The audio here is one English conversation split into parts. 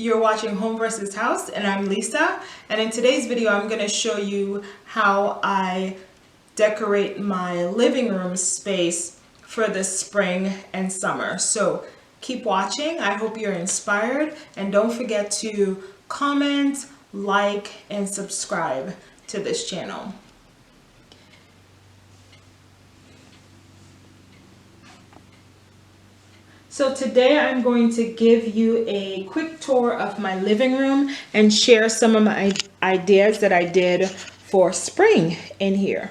You're watching Home vs. House, and I'm Lisa. And in today's video, I'm going to show you how I decorate my living room space for the spring and summer. So keep watching. I hope you're inspired, and don't forget to comment, like, and subscribe to this channel. So today I'm going to give you a quick tour of my living room and share some of my ideas that I did for spring in here.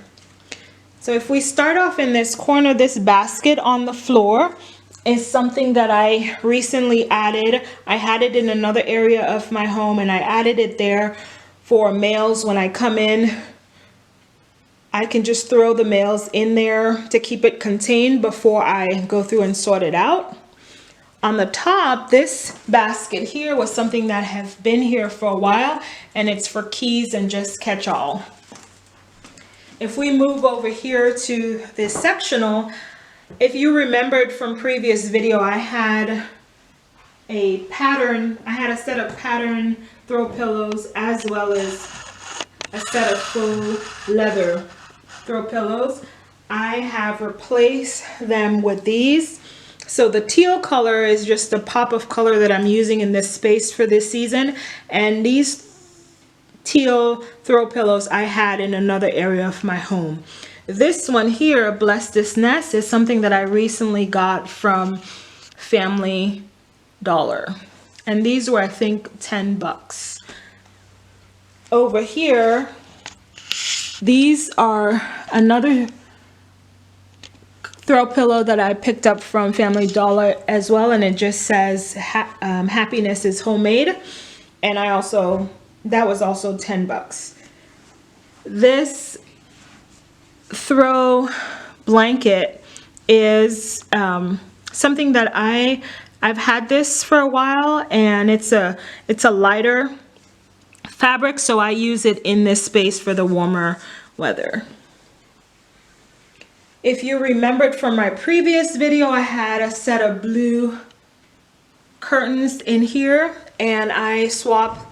So if we start off in this corner, this basket on the floor is something that I recently added. I had it in another area of my home and I added it there for mails. When I come in, I can just throw the mails in there to keep it contained before I go through and sort it out. On the top, this basket here was something that has been here for a while, and it's for keys and just catch-all. If we move over here to this sectional, if you remembered from previous video, I had a set of pattern throw pillows as well as a set of faux leather throw pillows. I have replaced them with these. So the teal color is just a pop of color that I'm using in this space for this season. And these teal throw pillows I had in another area of my home. This one here, Bless This Nest, is something that I recently got from Family Dollar. And these were, I think, 10 bucks. Over here, these are another throw pillow that I picked up from Family Dollar as well, and it just says happiness is homemade, and that was also 10 bucks. This throw blanket is something that I've had this for a while, and it's a lighter fabric, so I use it in this space for the warmer weather. If you remembered from my previous video, I had a set of blue curtains in here, and I swapped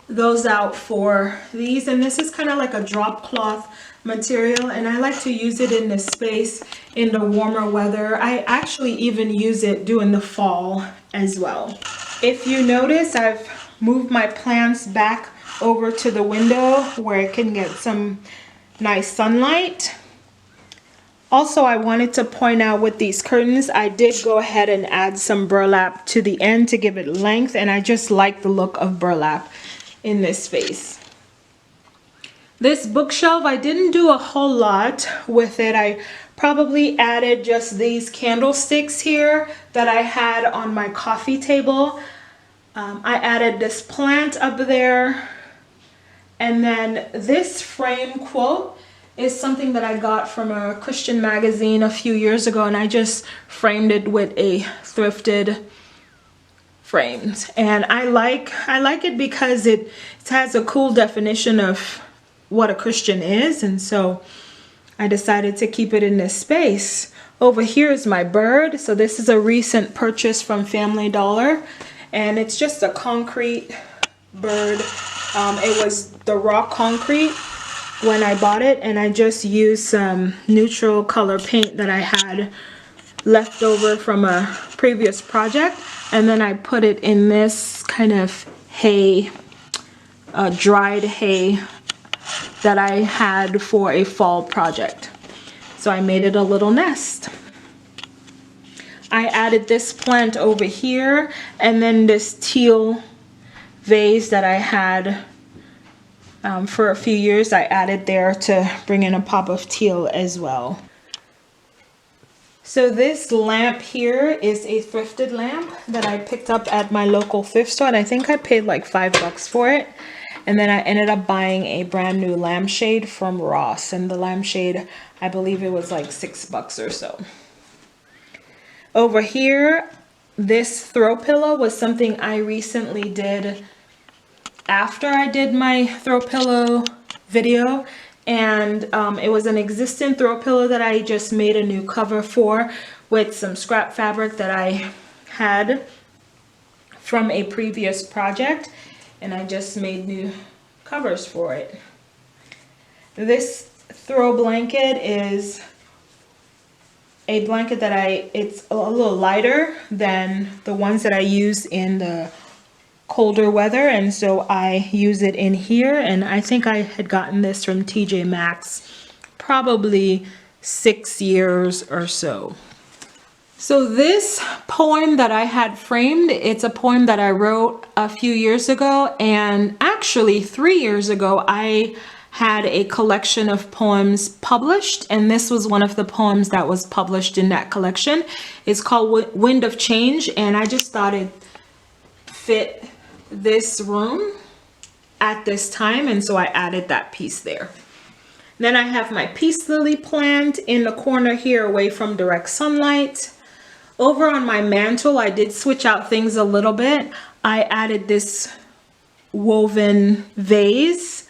those out for these, and this is kind of like a drop cloth material, and I like to use it in this space in the warmer weather. I actually even use it during the fall as well. If you notice, I've moved my plants back over to the window where it can get some nice sunlight. Also, I wanted to point out with these curtains, I did go ahead and add some burlap to the end to give it length, and I just like the look of burlap in this space. This bookshelf, I didn't do a whole lot with it. I probably added just these candlesticks here that I had on my coffee table. I added this plant up there, and then this frame quote is something that I got from a Christian magazine a few years ago, and I just framed it with a thrifted frame. And I like it because it has a cool definition of what a Christian is, and so I decided to keep it in this space. Over here is my bird. So this is a recent purchase from Family Dollar, and it's just a concrete bird. It was the raw concrete when I bought it, and I just used some neutral color paint that I had left over from a previous project, and then I put it in this kind of hay, dried hay that I had for a fall project. So I made it a little nest. I added this plant over here, and then this teal vase that I had for a few years, I added there to bring in a pop of teal as well. So this lamp here is a thrifted lamp that I picked up at my local thrift store, and I think I paid like 5 bucks for it. And then I ended up buying a brand new lampshade from Ross, and the lampshade, I believe it was like 6 bucks or so. Over here, this throw pillow was something I recently did after I did my throw pillow video, and it was an existing throw pillow that I just made a new cover for with some scrap fabric that I had from a previous project, and I just made new covers for it. This throw blanket is a blanket that it's a little lighter than the ones that I use in the colder weather, and so I use it in here. And I think I had gotten this from TJ Maxx probably 6 years or so. So this poem that I had framed, it's a poem that I wrote a few years ago, and actually 3 years ago I had a collection of poems published, and this was one of the poems that was published in that collection. It's called Wind of Change, and I just thought it fit this room at this time, and so I added that piece there. Then I have my peace lily plant in the corner here away from direct sunlight. Over on my mantle, I did switch out things a little bit. I added this woven vase.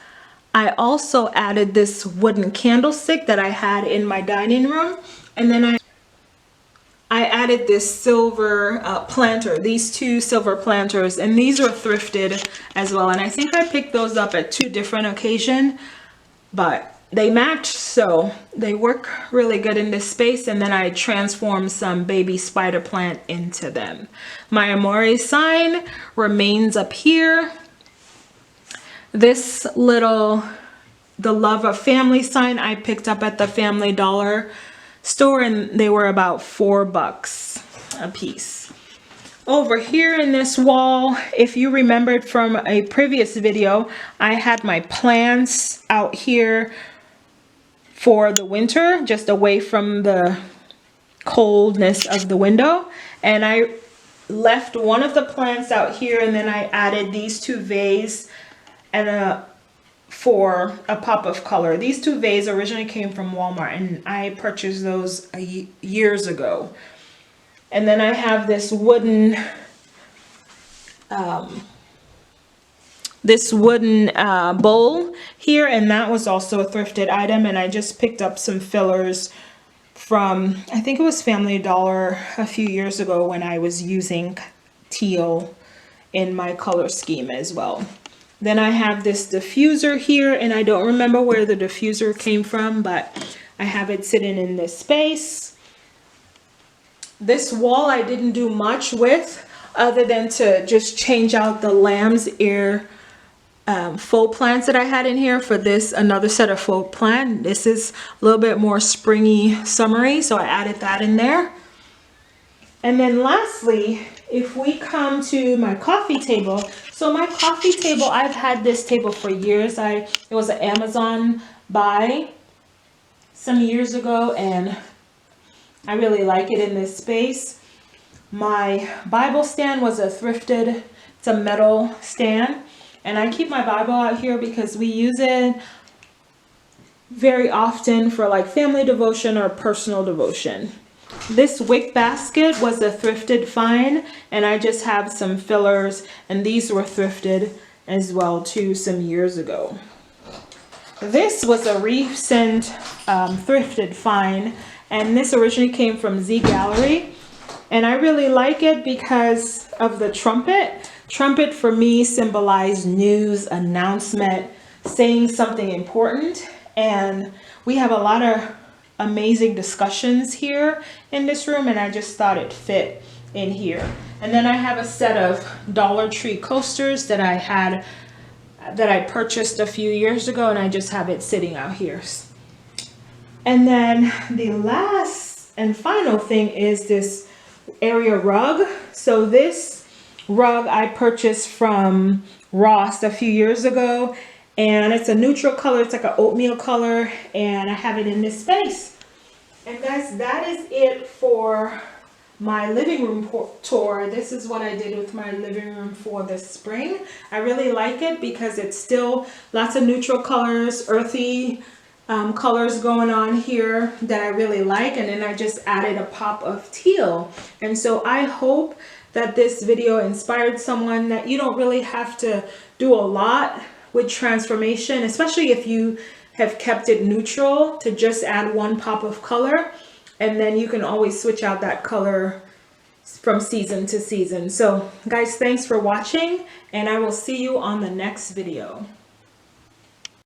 I also added this wooden candlestick that I had in my dining room, and then I added this silver planter, these 2 silver planters, and these are thrifted as well. And I think I picked those up at 2 different occasions, but they match, so they work really good in this space. And then I transformed some baby spider plant into them. My Amore sign remains up here. This little, the Love of Family sign I picked up at the Family Dollar store, and they were about $4 a piece. Over here in this wall, if you remembered from a previous video, I had my plants out here for the winter, just away from the coldness of the window, and I left one of the plants out here, and then I added these 2 vases and for a pop of color. These 2 vases originally came from Walmart, and I purchased those years ago. And then I have this wooden bowl here, and that was also a thrifted item, and I just picked up some fillers from, I think it was Family Dollar a few years ago when I was using teal in my color scheme as well. Then I have this diffuser here, and I don't remember where the diffuser came from, but I have it sitting in this space. This wall I didn't do much with other than to just change out the lamb's ear faux plants that I had in here for this, another set of faux plant. This is a little bit more springy, summery, so I added that in there. And then lastly, if we come to my coffee table, so my coffee table, I've had this table for years. It was an Amazon buy some years ago, and I really like it in this space. My Bible stand was a thrifted, it's a metal stand, and I keep my Bible out here because we use it very often for like family devotion or personal devotion. This wick basket was a thrifted find, and I just have some fillers, and these were thrifted as well too some years ago. This was a recent thrifted find, and this originally came from Z Gallery, and I really like it because of the trumpet. Trumpet for me symbolized news, announcement, saying something important, and we have a lot of amazing discussions here in this room, and I just thought it fit in here. And then I have a set of Dollar Tree coasters that I purchased a few years ago, and I just have it sitting out here. And then the last and final thing is this area rug. So this rug I purchased from Ross a few years ago, and it's a neutral color. It's like an oatmeal color, and I have it in this space. And guys, that is it for my living room tour. This is what I did with my living room for this spring. I really like it because it's still lots of neutral colors, earthy colors going on here that I really like, and then I just added a pop of teal. And so I hope that this video inspired someone that you don't really have to do a lot with transformation, especially if you have kept it neutral, to just add one pop of color, and then you can always switch out that color from season to season. So guys, thanks for watching, and I will see you on the next video.